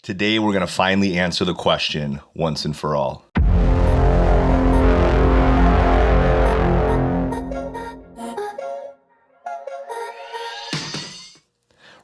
Today, we're going to finally answer the question once and for all.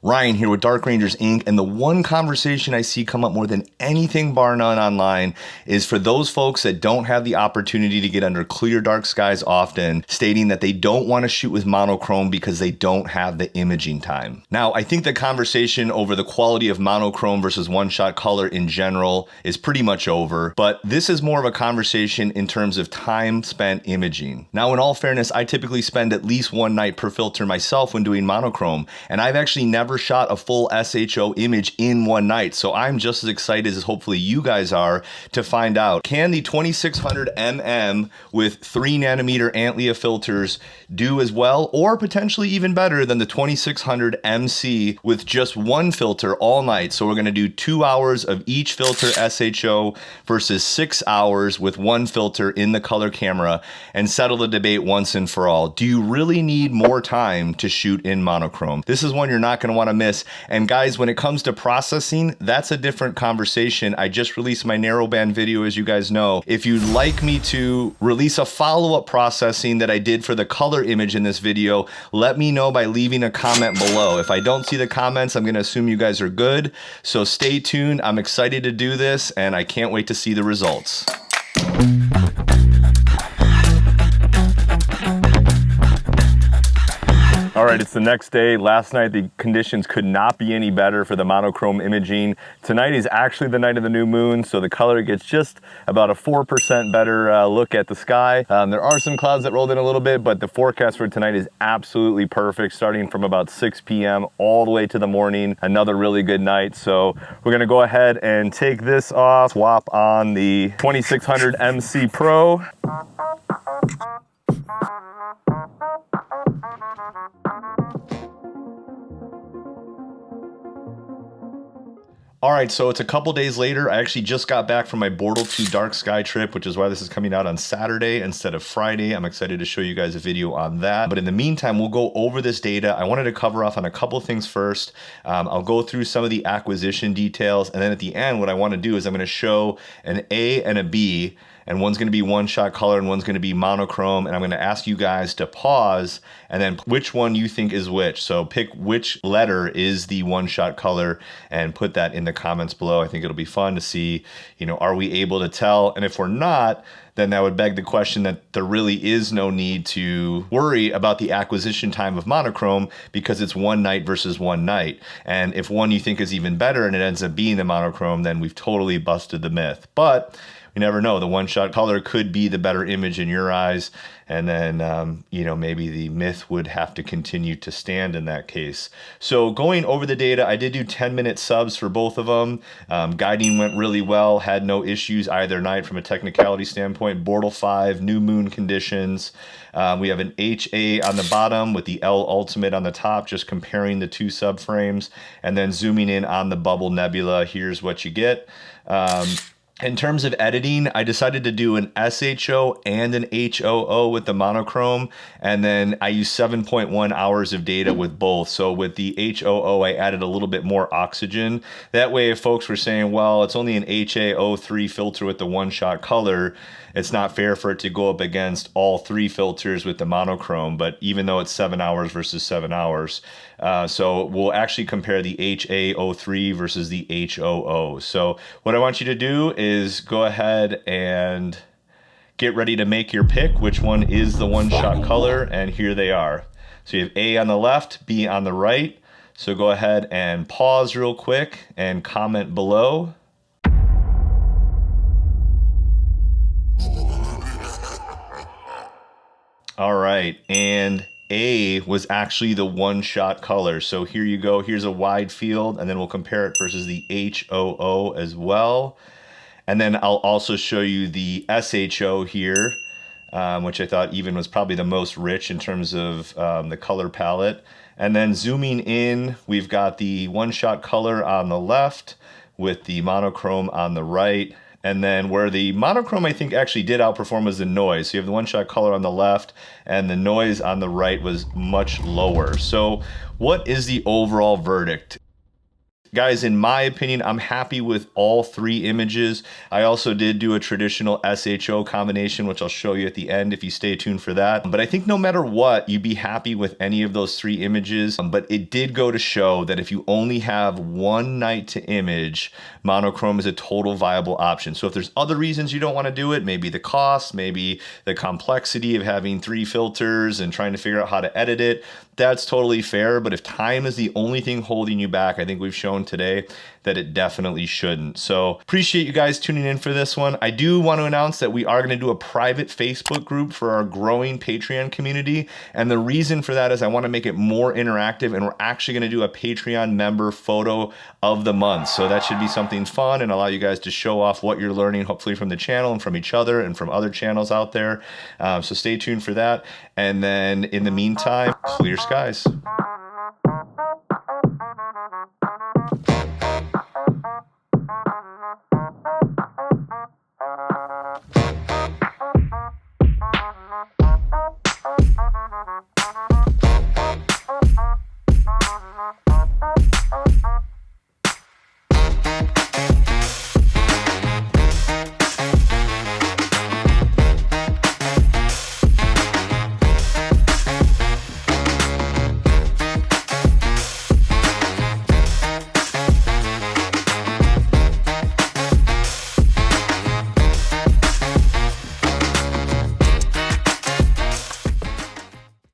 Ryan here with Dark Rangers Inc. And the one conversation I see come up more than anything bar none online is for those folks that don't have the opportunity to get under clear dark skies often, stating that they don't want to shoot with monochrome because they don't have the imaging time. Now, I think the conversation over the quality of monochrome versus one-shot color in general is pretty much over, but this is more of a conversation in terms of time spent imaging. Now, in all fairness, I typically spend at least one night per filter myself when doing monochrome, and I've actually never shot a full SHO image in one night. So I'm just as excited as hopefully you guys are to find out, can the 2600 mm with 3 nanometer Antlia filters do as well, or potentially even better than the 2600 MC with just one filter all night? So we're going to do 2 hours of each filter SHO versus 6 hours with one filter in the color camera and settle the debate once and for all. Do you really need more time to shoot in monochrome? This is one you're not going to want to miss. And guys, when it comes to processing, that's a different conversation. I just released my narrowband video, as you guys know. If you'd like me to release a follow-up processing that I did for the color image in this video, let me know by leaving a comment below. If I don't see the comments, I'm going to assume you guys are good. So stay tuned. I'm excited to do this, and I can't wait to see the results. All right, it's the next day. Last night, the conditions could not be any better for the monochrome imaging. Tonight is actually the night of the new moon, so the color gets just about a 4% better look at the sky. There are some clouds that rolled in a little bit, but the forecast for tonight is absolutely perfect, starting from about 6 p.m. all the way to the morning. Another really good night. So we're gonna go ahead and take this off, swap on the 2600 MC Pro. All right, so it's a couple days later. I actually just got back from my Bortle 2 dark sky trip, which is why this is coming out on Saturday instead of Friday. I'm excited to show you guys a video on that. But in the meantime, we'll go over this data. I wanted to cover off on a couple things first. I'll go through some of the acquisition details. And then at the end, what I want to do is I'm going to show an A and a B, and one's going to be one-shot color and one's going to be monochrome, and I'm going to ask you guys to pause and then which one you think is which. So pick which letter is the one-shot color and put that in the comments below. I think it'll be fun to see, are we able to tell? And if we're not, then that would beg the question that there really is no need to worry about the acquisition time of monochrome because it's one night versus one night. And if one you think is even better and it ends up being the monochrome, then we've totally busted the myth. But you never know. The one-shot color could be the better image in your eyes. And then, maybe the myth would have to continue to stand in that case. So going over the data, I did do 10-minute subs for both of them. Guiding went really well, had no issues either night from a technicality standpoint. Bortle 5, new moon conditions. We have an HA on the bottom with the L Ultimate on the top, just comparing the two subframes. And then zooming in on the bubble nebula, here's what you get. In terms of editing, I decided to do an SHO and an HOO with the monochrome, and then I used 7.1 hours of data with both. So with the HOO, I added a little bit more oxygen. That way, if folks were saying, well, it's only an HA03 filter with the one-shot color, it's not fair for it to go up against all 3 filters with the monochrome, but even though it's 7 hours versus 7 hours. So we'll actually compare the HA03 versus the HOO. So what I want you to do is go ahead and get ready to make your pick. Which one is the one-shot color? And here they are. So you have A on the left, B on the right. So go ahead and pause real quick and comment below. All right, and A was actually the one-shot color. So here you go. Here's a wide field, and then we'll compare it versus the HOO as well. And then I'll also show you the SHO here, which I thought even was probably the most rich in terms of the color palette. And then zooming in, we've got the one-shot color on the left with the monochrome on the right. And then where the monochrome, I think, actually did outperform was the noise. So you have the one-shot color on the left, and the noise on the right was much lower. So what is the overall verdict? guys, in my opinion, I'm happy with all 3 images. I also did do a traditional SHO combination, which I'll show you at the end if you stay tuned for that. But I think no matter what, you'd be happy with any of those 3 images. But it did go to show that if you only have one night to image, monochrome is a total viable option. So if there's other reasons you don't want to do it, maybe the cost, maybe the complexity of having 3 filters and trying to figure out how to edit it, that's totally fair. But if time is the only thing holding you back, I think we've shown today that it definitely shouldn't. So appreciate you guys tuning in for this one. I do want to announce that we are going to do a private Facebook group for our growing Patreon community. And the reason for that is I want to make it more interactive, and we're actually going to do a Patreon member photo of the month. So that should be something fun and allow you guys to show off what you're learning, hopefully from the channel and from each other and from other channels out there. So stay tuned for that. And then in the meantime, clear skies.